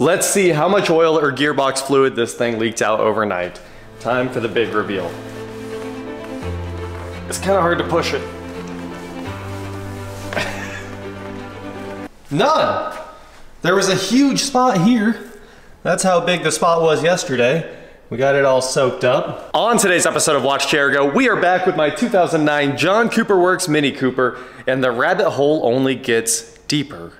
Let's see how much oil or gearbox fluid this thing leaked out overnight. Time for the big reveal. It's kind of hard to push it. None! There was a huge spot here. That's how big the spot was yesterday. We got it all soaked up. On today's episode of Watch Chair Go, we are back with my 2009 John Cooper Works Mini Cooper, and the rabbit hole only gets deeper.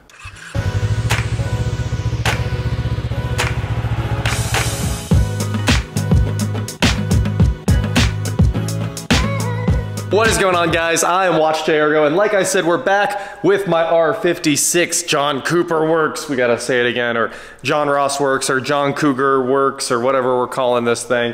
What is going on, guys? I am Watch Chair Go, and like I said, we're back with my R56 John Cooper Works. We gotta say it again, or John Ross Works, or John Cougar Works, or whatever we're calling this thing.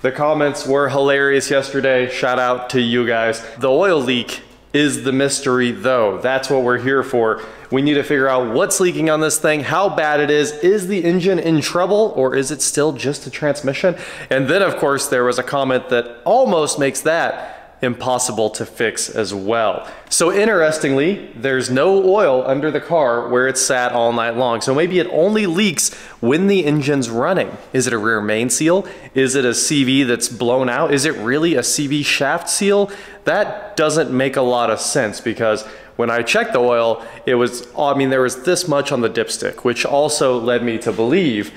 The comments were hilarious yesterday. Shout out to you guys. The oil leak is the mystery, though. That's what we're here for. We need to figure out what's leaking on this thing, how bad it is the engine in trouble, or is it still just a transmission? And then, of course, there was a comment that almost makes that impossible to fix as well. So interestingly, there's no oil under the car where it's sat all night long. So maybe it only leaks when the engine's running. Is it a rear main seal? Is it a CV that's blown out? Is it really a CV shaft seal? That doesn't make a lot of sense, because when I checked the oil, it was, I mean, there was this much on the dipstick, which also led me to believe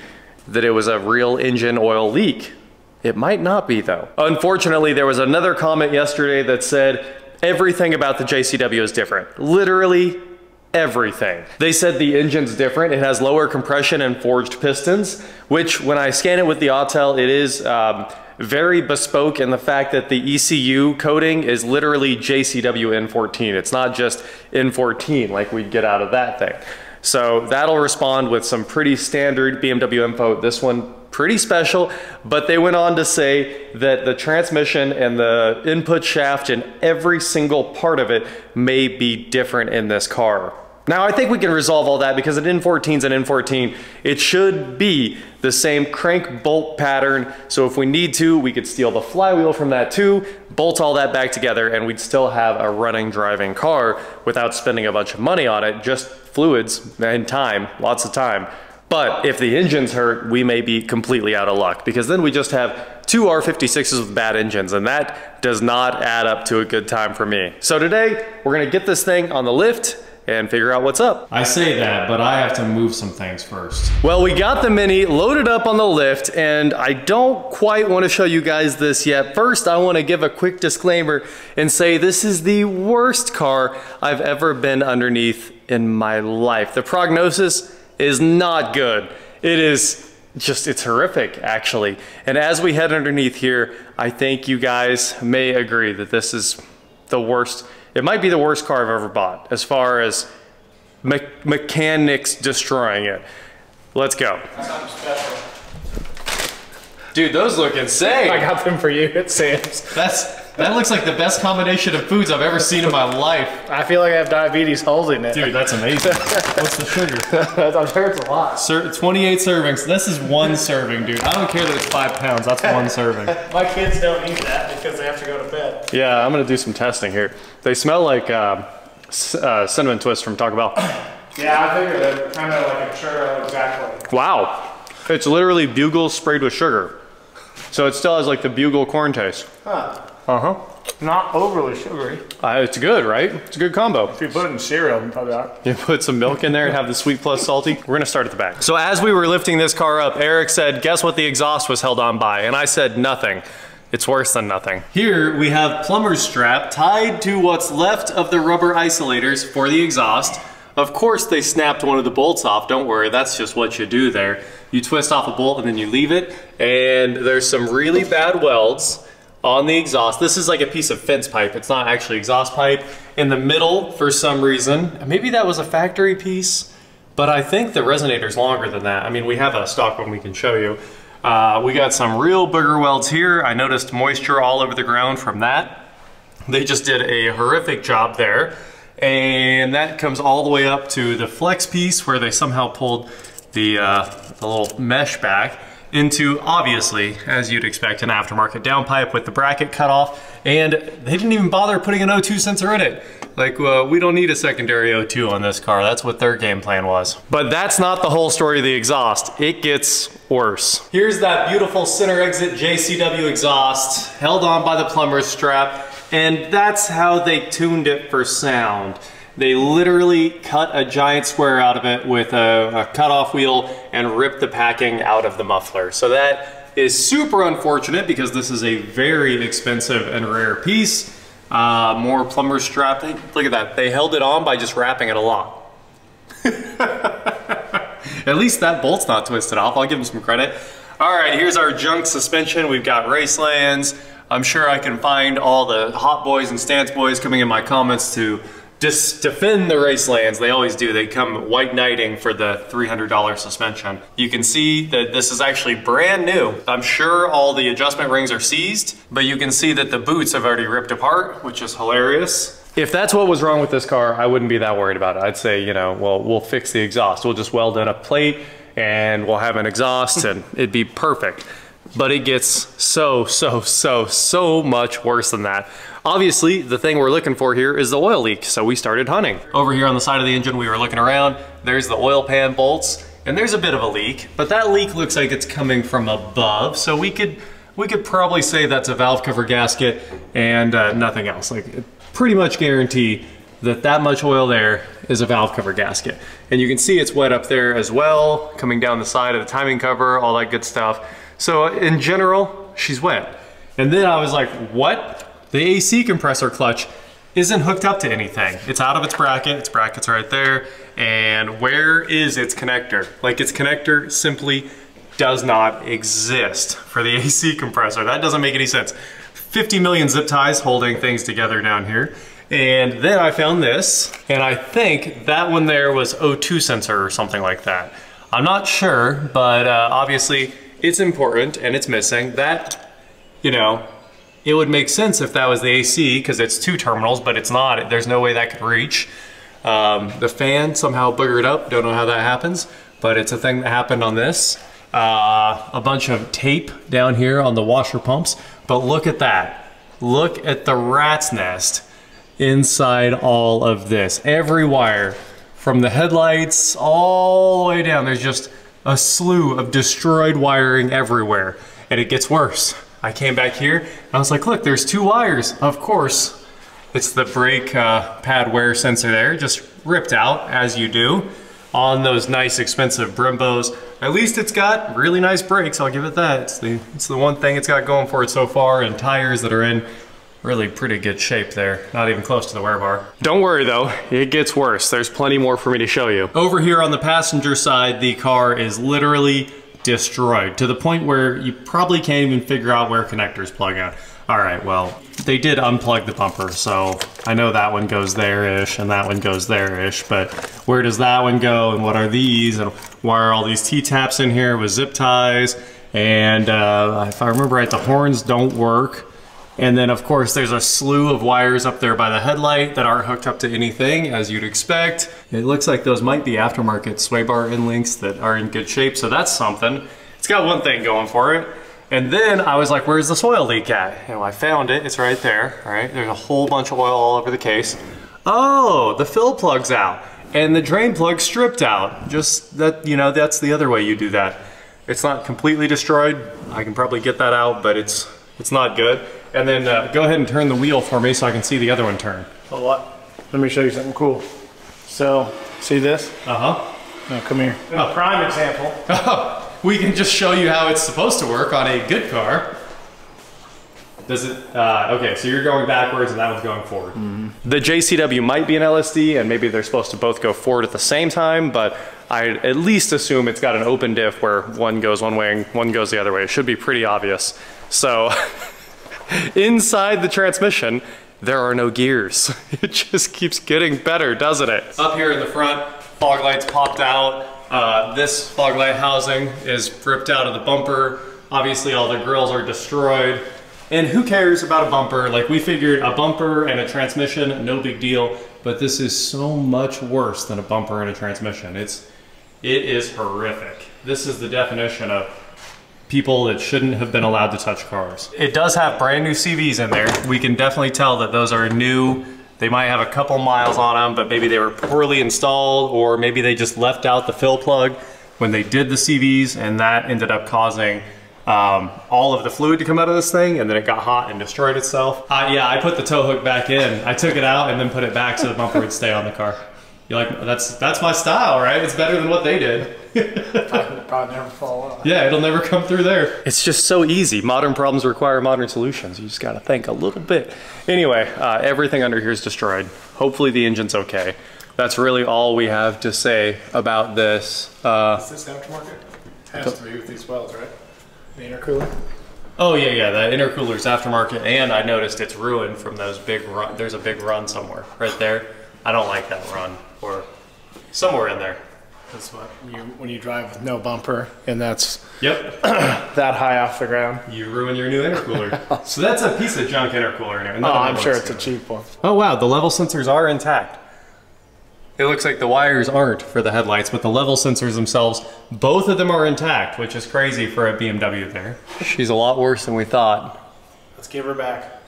that it was a real engine oil leak. It might not be, though. Unfortunately, there was another comment yesterday that said everything about the JCW is different. Literally everything. They said the engine's different. It has lower compression and forged pistons, which when I scan it with the Autel, it is very bespoke in the fact that the ECU coating is literally JCW N14. It's not just N14 like we'd get out of that thing. So that'll respond with some pretty standard BMW info. This one, pretty special, but they went on to say that the transmission and the input shaft and every single part of it may be different in this car. Now, I think we can resolve all that, because an N14's an N14. It should be the same crank bolt pattern, so if we need to, we could steal the flywheel from that too, bolt all that back together, and we'd still have a running, driving car without spending a bunch of money on it, just fluids and time, lots of time. But if the engine's hurt, we may be completely out of luck, because then we just have two R56s with bad engines, and that does not add up to a good time for me. So today, we're gonna get this thing on the lift and figure out what's up. I say that, but I have to move some things first. Well, we got the Mini loaded up on the lift, and I don't quite want to show you guys this yet. First, I want to give a quick disclaimer and say this is the worst car I've ever been underneath in my life. The prognosis is not good. It is just, it's horrific, actually. And as we head underneath here, I think you guys may agree that this is the worst. It might be the worst car I've ever bought as far as mechanics destroying it. Let's go. Something special. Dude, those look insane. I got them for you at Sam's. That looks like the best combination of foods I've ever seen in my life. I feel like I have diabetes holding it. Dude, that's amazing. What's the sugar? I'm sure it's a lot. 28 servings. This is one serving, dude. I don't care that it's 5 pounds. That's one serving. My kids don't eat that because they have to go to bed. Yeah, I'm gonna do some testing here. They smell like cinnamon twists from Taco Bell. Yeah, I figured they're kind of like a churro, exactly. Wow, it's literally Bugle sprayed with sugar. So it still has like the Bugle corn taste. Huh. Uh-huh. Not overly sugary. It's good, right? It's a good combo. If you put it in cereal, probably not. You put some milk in there and have the sweet plus salty. We're gonna start at the back. So as we were lifting this car up, Eric said, guess what the exhaust was held on by? And I said, nothing. It's worse than nothing. Here we have plumber's strap tied to what's left of the rubber isolators for the exhaust. Of course they snapped one of the bolts off. Don't worry, that's just what you do there. You twist off a bolt and then you leave it. And there's some really bad welds on the exhaust. This is like a piece of fence pipe. It's not actually exhaust pipe. In the middle, for some reason, maybe that was a factory piece, but I think the resonator's longer than that. I mean, we have a stock one we can show you. We got some real booger welds here. I noticed moisture all over the ground from that. They just did a horrific job there. And that comes all the way up to the flex piece where they somehow pulled the little mesh back into, obviously, as you'd expect, an aftermarket downpipe with the bracket cut off. And they didn't even bother putting an O2 sensor in it. Like, we don't need a secondary O2 on this car. That's what their game plan was. But that's not the whole story of the exhaust. It gets worse. Here's that beautiful center exit JCW exhaust, held on by the plumber's strap, and that's how they tuned it for sound. They literally cut a giant square out of it with a cutoff wheel and ripped the packing out of the muffler. So that is super unfortunate because this is a very expensive and rare piece. More plumber's strap. Look at that. They held it on by just wrapping it a lot. At least that bolt's not twisted off. I'll give them some credit. All right, here's our junk suspension. We've got Racelands. I'm sure I can find all the hot boys and stance boys coming in my comments to just defend the Racelands. They always do. They come white knighting for the $300 suspension. You can see that this is actually brand new. I'm sure all the adjustment rings are seized, but you can see that the boots have already ripped apart, which is hilarious. If that's what was wrong with this car, I wouldn't be that worried about it. I'd say, you know, well, we'll fix the exhaust. We'll just weld in a plate and we'll have an exhaust and it'd be perfect. But it gets so much worse than that. Obviously, the thing we're looking for here is the oil leak, so we started hunting. Over here on the side of the engine, we were looking around. There's the oil pan bolts, and there's a bit of a leak, but that leak looks like it's coming from above, so we could probably say that's a valve cover gasket and nothing else. Like, pretty much guarantee that that much oil there is a valve cover gasket. And you can see it's wet up there as well, coming down the side of the timing cover, all that good stuff. So in general, she's wet. And then I was like, what? The AC compressor clutch isn't hooked up to anything. It's out of its bracket's right there. And where is its connector? Like, its connector simply does not exist for the AC compressor. That doesn't make any sense. 50 million zip ties holding things together down here. And then I found this, and I think that one there was O2 sensor or something like that. I'm not sure, but obviously it's important and it's missing. That, you know, it would make sense if that was the AC because it's 2 terminals, but it's not. There's no way that could reach. The fan somehow boogered up. Don't know how that happens, but it's a thing that happened on this. A bunch of tape down here on the washer pumps, but look at that. Look at the rat's nest inside all of this. Every wire from the headlights all the way down. There's just a slew of destroyed wiring everywhere, and it gets worse. I came back here and I was like, look, there's 2 wires. Of course, it's the brake pad wear sensor there, just ripped out as you do on those nice expensive Brimbos. At least it's got really nice brakes, I'll give it that. It's the one thing it's got going for it so far, and tires that are in really pretty good shape there. Not even close to the wear bar. Don't worry though, it gets worse. There's plenty more for me to show you. Over here on the passenger side, the car is literally destroyed to the point where you probably can't even figure out where connectors plug in. All right, well, they did unplug the bumper, so I know that one goes there-ish and that one goes there-ish, but where does that one go and what are these and why are all these T-taps in here with zip ties? And if I remember right, the horns don't work. And then of course there's a slew of wires up there by the headlight that aren't hooked up to anything, as you'd expect. It looks like those might be aftermarket sway bar end links that are in good shape, so that's something. It's got one thing going for it. And then I was like, where's this oil leak at? And I found it, it's right there, all right? There's a whole bunch of oil all over the case. Oh, the fill plug's out and the drain plug stripped out. Just that, you know, that's the other way you do that. It's not completely destroyed. I can probably get that out, but it's not good. And then go ahead and turn the wheel for me so I can see the other one turn. A lot. Let me show you something cool. So, see this? Uh-huh. Now come here. A prime example. Oh, we can just show you how it's supposed to work on a good car. Does it, okay, so you're going backwards and that one's going forward. Mm-hmm. The JCW might be an LSD and maybe they're supposed to both go forward at the same time, but I at least assume it's got an open diff where one goes one way and one goes the other way. It should be pretty obvious. So, inside the transmission, there are no gears. It just keeps getting better, doesn't it? Up here in the front, fog lights popped out. This fog light housing is ripped out of the bumper. Obviously all the grills are destroyed. And who cares about a bumper? Like, we figured a bumper and a transmission, no big deal, but this is so much worse than a bumper and a transmission. It is horrific. This is the definition of people that shouldn't have been allowed to touch cars. It does have brand new CVs in there. We can definitely tell that those are new. They might have a couple miles on them, but maybe they were poorly installed, or maybe they just left out the fill plug when they did the CVs, and that ended up causing all of the fluid to come out of this thing, and then it got hot and destroyed itself. Yeah, I put the tow hook back in. I took it out and then put it back so the bumper would stay on the car. You're like, that's my style, right? It's better than what they did. Probably never fall off. Yeah, it'll never come through there. It's just so easy. Modern problems require modern solutions. You just gotta think a little bit. Anyway, everything under here is destroyed. Hopefully the engine's okay. That's really all we have to say about this. Is this aftermarket? Has to be with these wells, right? The intercooler? Oh yeah, the intercooler's aftermarket, and I noticed it's ruined from those big run. There's a big run somewhere, right there. I don't like that run, or somewhere in there. That's what when you drive with no bumper, and that's yep that high off the ground. You ruin your new intercooler. So that's a piece of junk intercooler in there. Oh, I'm sure it's a cheap one. Oh wow, the level sensors are intact. It looks like the wires aren't for the headlights, but the level sensors themselves, both of them are intact, which is crazy for a BMW there. She's a lot worse than we thought. Let's give her back.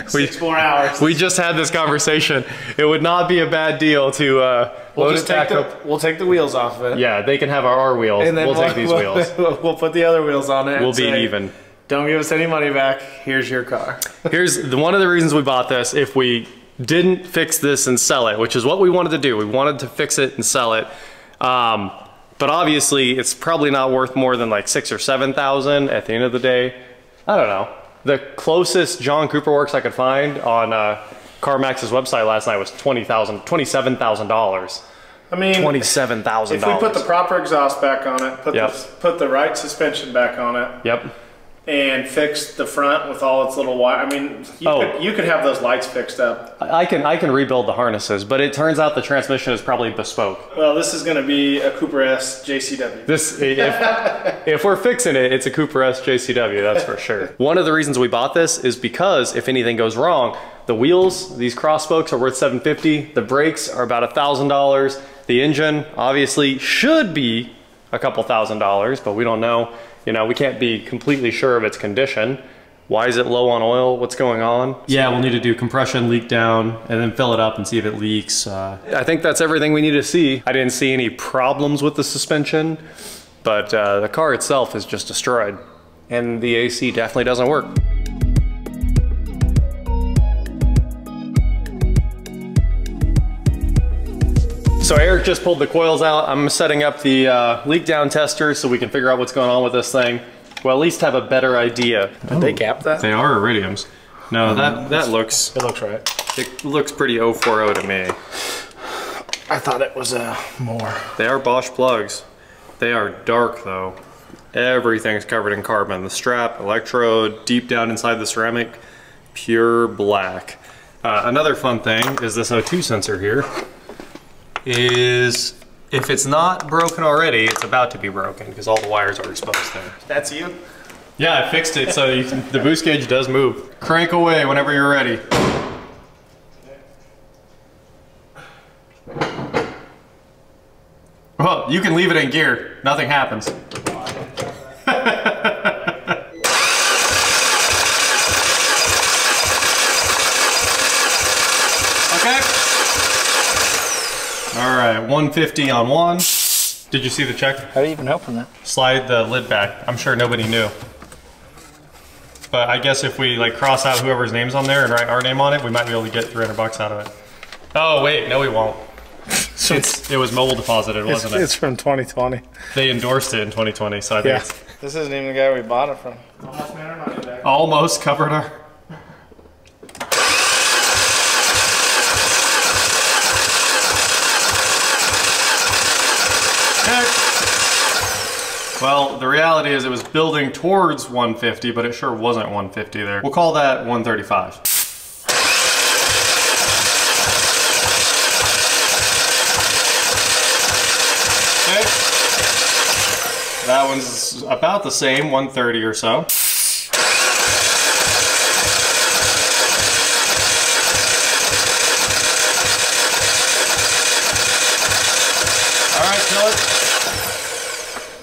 6 more hours. We just had this conversation. It would not be a bad deal to we'll take the wheels off of it. Yeah, they can have our wheels. And then we'll take these wheels. We'll put the other wheels on it. We'll be even. Don't give us any money back. Here's your car. Here's one of the reasons we bought this. If we didn't fix this and sell it, which is what we wanted to do. We wanted to fix it and sell it. But obviously it's probably not worth more than like 6,000 or 7,000 at the end of the day. I don't know. The closest John Cooper Works I could find on CarMax's website last night was $27,000. I mean, $27,000. If we put the proper exhaust back on it, put the right suspension back on it. Yep. And fix the front with all its little wire. I mean, you could have those lights fixed up. I can rebuild the harnesses, but it turns out the transmission is probably bespoke. Well, this is going to be a Cooper S JCW. This, if we're fixing it, it's a Cooper S JCW, that's for sure. One of the reasons we bought this is because if anything goes wrong, the wheels, these cross spokes are worth $750. The brakes are about $1,000. The engine obviously should be a couple $1,000s, but we don't know. You know, we can't be completely sure of its condition. Why is it low on oil? What's going on? Yeah, we'll need to do compression, leak down, and then fill it up and see if it leaks. I think that's everything we need to see. I didn't see any problems with the suspension, but the car itself is just destroyed. And the AC definitely doesn't work. So Eric just pulled the coils out. I'm setting up the leak down tester so we can figure out what's going on with this thing. Well, at least have a better idea. Did they gap that? They are iridiums. No, that looks... It looks right. It looks pretty 040 to me. I thought it was more. They are Bosch plugs. They are dark though. Everything's covered in carbon. The strap, electrode, deep down inside the ceramic, pure black. Another fun thing is this O2 sensor here. Is if it's not broken already, it's about to be broken because all the wires are exposed there. That's you? Yeah, I fixed it so the boost gauge does move. Crank away whenever you're ready. Well, you can leave it in gear. Nothing happens. Okay. All right, 150 on one. Did you see the check? How do you even open that? Slide the lid back. I'm sure nobody knew. But I guess if we like cross out whoever's name's on there and write our name on it, we might be able to get 300 bucks out of it. Oh wait, no we won't. It was mobile deposited, wasn't it? It's from 2020. They endorsed it in 2020, so I think it's This isn't even the guy we bought it from. almost covered our... Well, the reality is it was building towards 150, but it sure wasn't 150 there. We'll call that 135. Okay. That one's about the same, 130 or so. All right, kill it.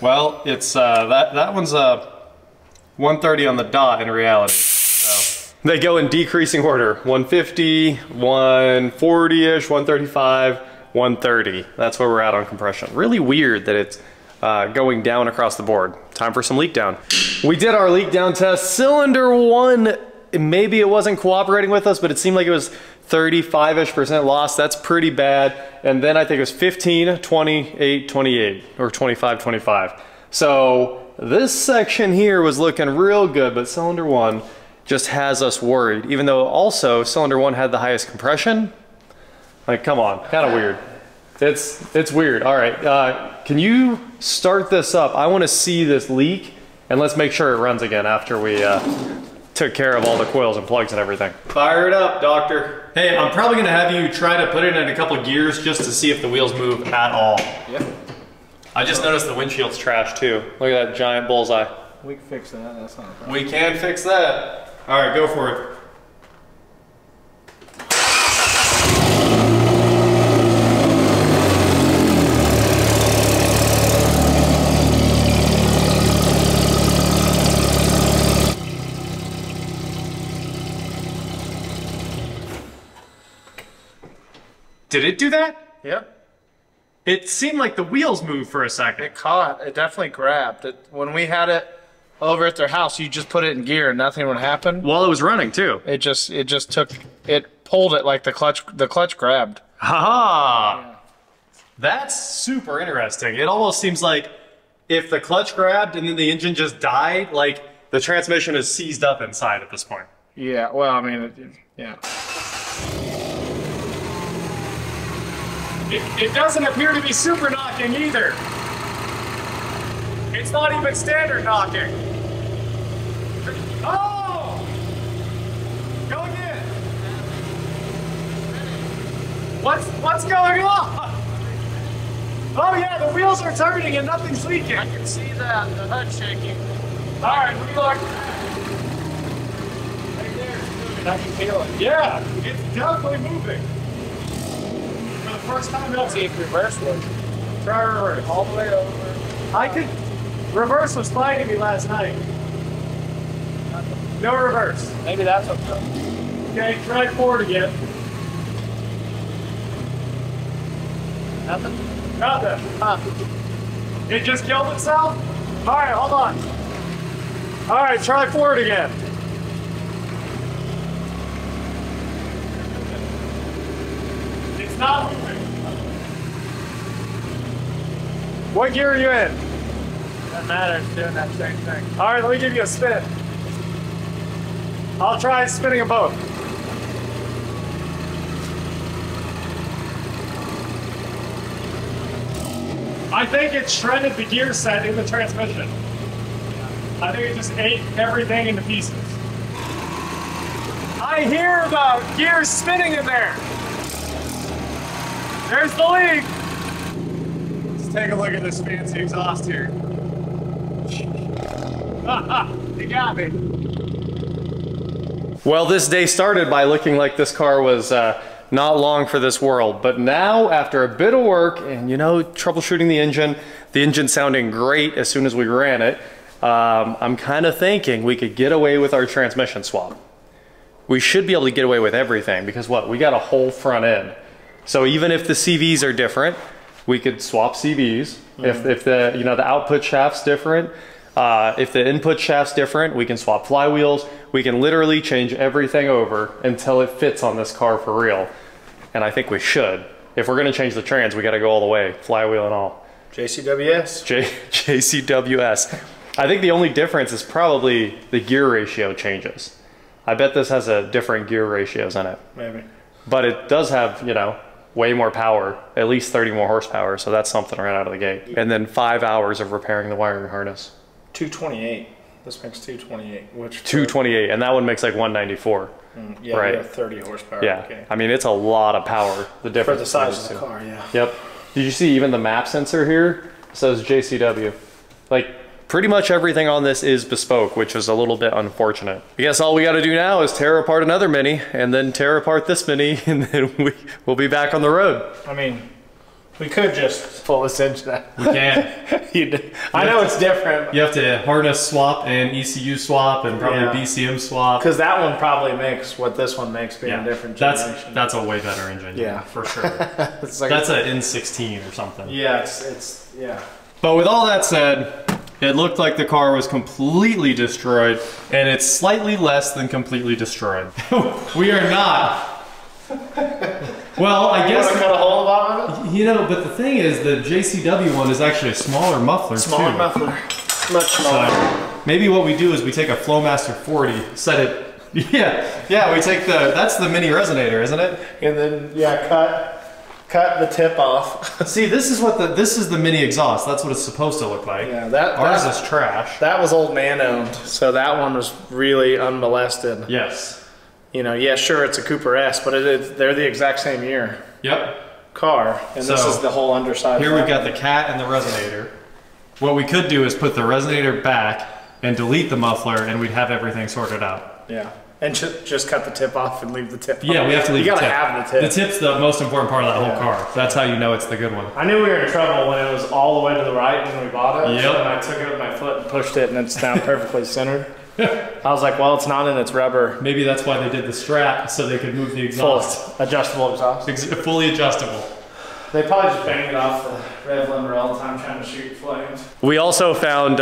Well, it's that one's 130 on the dot in reality. So. They go in decreasing order: 150, 140-ish, 135, 130. That's where we're at on compression. Really weird that it's going down across the board. Time for some leak down. We did our leak down test. Cylinder 1, maybe it wasn't cooperating with us, but it seemed like it was 35-ish% loss. That's pretty bad. And then I think it was 15, 28, 28, or 25, 25. So this section here was looking real good, but cylinder 1 just has us worried, even though also cylinder 1 had the highest compression. Like, come on, kind of weird. It's weird. All right, can you start this up? I want to see this leak, and let's make sure it runs again after we took care of all the coils and plugs and everything. Fire it up, doctor. Hey, I'm probably gonna have you try to put it in a couple of gears just to see if the wheels move at all. Yep. I just noticed the windshield's trash too. Look at that giant bullseye. We can fix that, that's not a problem. We can fix that. All right, go for it. Did it do that? Yep. It seemed like the wheels moved for a second. It definitely grabbed. When we had it over at their house, you just put it in gear and nothing would happen. While it was running too. It just pulled it like the clutch grabbed. Haha! Yeah. That's super interesting. It almost seems like if the clutch grabbed and then the engine just died, like the transmission is seized up inside at this point. Yeah, well, I mean, yeah. It doesn't appear to be super knocking either. It's not even standard knocking. Oh! Go again. What's going on? Oh yeah, the wheels are turning and nothing's leaking. I can see that, the HUD shaking. All right, we look. Right there, it's moving. I can feel it. Yeah, it's definitely moving. For the first time ever. See if reverse works. Try reverse. All the way over. I could. Reverse was fine to me last night. No reverse. Maybe that's what's up. Okay, try forward again. Nothing? Nothing. Huh. It just killed itself? All right, hold on. All right, try forward again. It's not moving. What gear are you in? Doesn't matter, it's doing that same thing. All right, let me give you a spin. I'll try spinning them both. I think it shredded the gear set in the transmission. I think it just ate everything into pieces. I hear the gears spinning in there. There's the leak. Let's take a look at this fancy exhaust here. You got me. Well, this day started by looking like this car was not long for this world, but now after a bit of work and, you know, troubleshooting the engine sounding great as soon as we ran it, I'm kind of thinking we could get away with our transmission swap. We should be able to get away with everything because what? We got a whole front end. So even if the CVs are different, we could swap CVs. If the, you know, the output shaft's different, if the input shaft's different, we can swap flywheels. We can literally change everything over until it fits on this car for real. And I think we should. If we're gonna change the trans, we gotta go all the way, flywheel and all. JCWS? JCWS. I think the only difference is probably the gear ratio changes. I bet this has a different gear ratios in it. Maybe. But it does have, you know, way more power, at least 30 more horsepower, so that's something right out of the gate. And then 5 hours of repairing the wiring harness. 228. This makes 228. Which 228, and that one makes like 194. Yeah, right. we have 30 horsepower. Yeah, okay. I mean, it's a lot of power. The difference For the size of the car, yeah. Yep. Did you see even the map sensor here? It says JCW. Like, pretty much everything on this is bespoke, which is a little bit unfortunate. I guess all we got to do now is tear apart another Mini, and then tear apart this Mini, and then we'll be back on the road. I mean, We could just pull this engine out. We can. I know it's different. You have to harness swap and ECU swap and probably BCM swap. Because that one probably makes what this one makes being a different generation. That's a way better engine. Yeah. For sure. It's like that's an N16 or something. Yeah, it's yeah. But with all that said, it looked like the car was completely destroyed, and it's slightly less than completely destroyed. We are not. Well, I guess. You want to cut a hole in the bottom of it? You know, but the thing is, the JCW one is actually a smaller muffler, Smaller too. muffler. Much smaller. So maybe what we do is we take a Flowmaster 40, set it. Yeah, we take that's the mini resonator, isn't it? And then, cut the tip off. See, this is the mini exhaust. That's what it's supposed to look like. Yeah, ours is trash. That was old man owned, so that one was really unmolested. Yes. You know, yeah, sure, it's a Cooper S, but they're the exact same year. Yep. Car, and this is the whole underside. Here we've got the cat and the resonator. What we could do is put the resonator back and delete the muffler, and we'd have everything sorted out. Yeah. And just cut the tip off and leave the tip. Yeah, we have to leave the tip. You gotta have the tip. The tip's the most important part of that whole car. That's how you know it's the good one. I knew we were in trouble when it was all the way to the right when we bought it. Yep. And I took it with my foot and pushed it, and it's now perfectly centered. I was like, well, it's not in its rubber. Maybe that's why they did the strap, so they could move the exhaust. Full adjustable exhaust. Fully adjustable. They probably just banged it off the rev limiter all the time trying to shoot flames. We also found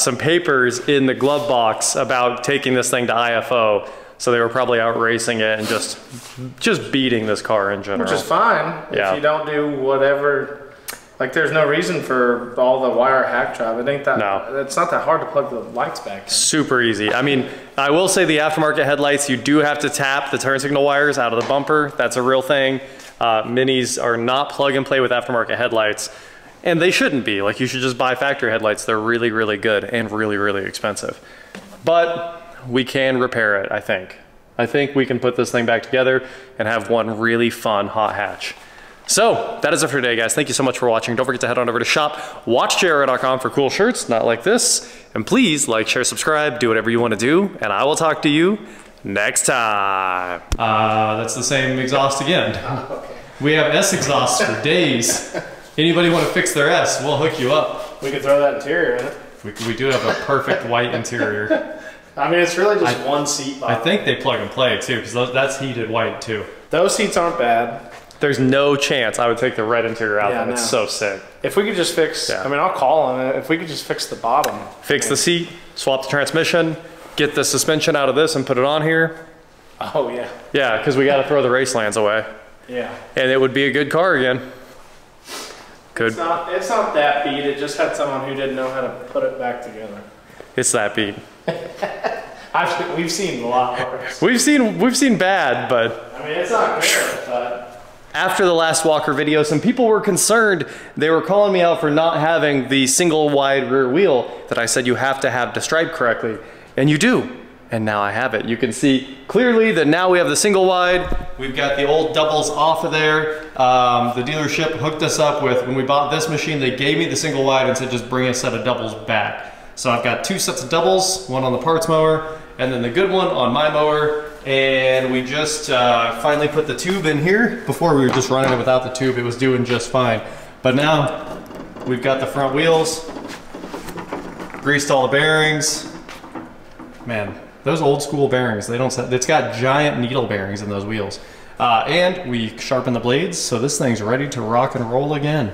some papers in the glove box about taking this thing to IFO. So they were probably out racing it and just beating this car in general. Which is fine if you don't do whatever. Like, there's no reason for all the wire hack job. It ain't that. No. It's not that hard to plug the lights back in. Super easy. I mean, I will say the aftermarket headlights, you do have to tap the turn signal wires out of the bumper. That's a real thing. Minis are not plug and play with aftermarket headlights. And they shouldn't be. Like, you should just buy factory headlights. They're really, really good and really, really expensive. But we can repair it, I think. I think we can put this thing back together and have one really fun hot hatch. So that is it for today, guys. Thank you so much for watching. Don't forget to head on over to shop.watchjairo.com for cool shirts, not like this. And please like, share, subscribe, do whatever you want to do. And I will talk to you next time. That's the same exhaust again. Okay. We have S exhausts for days. Anybody want to fix their S, we'll hook you up. We could throw that interior in it. We do have a perfect white interior. I mean, it's really just one seat. I think they plug and play too, because that's heated white too. Those seats aren't bad. There's no chance I would take the red interior out. Yeah, it's so sick. If we could just fix, I mean, I'll call on it. If we could just fix the bottom. Fix the seat, swap the transmission, get the suspension out of this and put it on here. Oh, yeah. Yeah, because we got to throw the Racelands away. Yeah. And it would be a good car again. Good. It's not that beat. It just had someone who didn't know how to put it back together. It's that beat. We've seen a lot worse. We've seen bad, but I mean, it's not fair, but after the last Walker video, some people were concerned. They were calling me out for not having the single wide rear wheel that I said you have to have to stripe correctly, and you do. And now I have it. You can see clearly that now we have the single wide. We've got the old doubles off of there. The dealership hooked us up with, when we bought this machine, they gave me the single wide and said just bring a set of doubles back. So I've got 2 sets of doubles, one on the parts mower, and then the good one on my mower. And we just finally put the tube in here. Before we were just running it without the tube, it was doing just fine. But now we've got the front wheels, greased all the bearings. Man, those old school bearings, it's got giant needle bearings in those wheels. And we sharpened the blades, so this thing's ready to rock and roll again.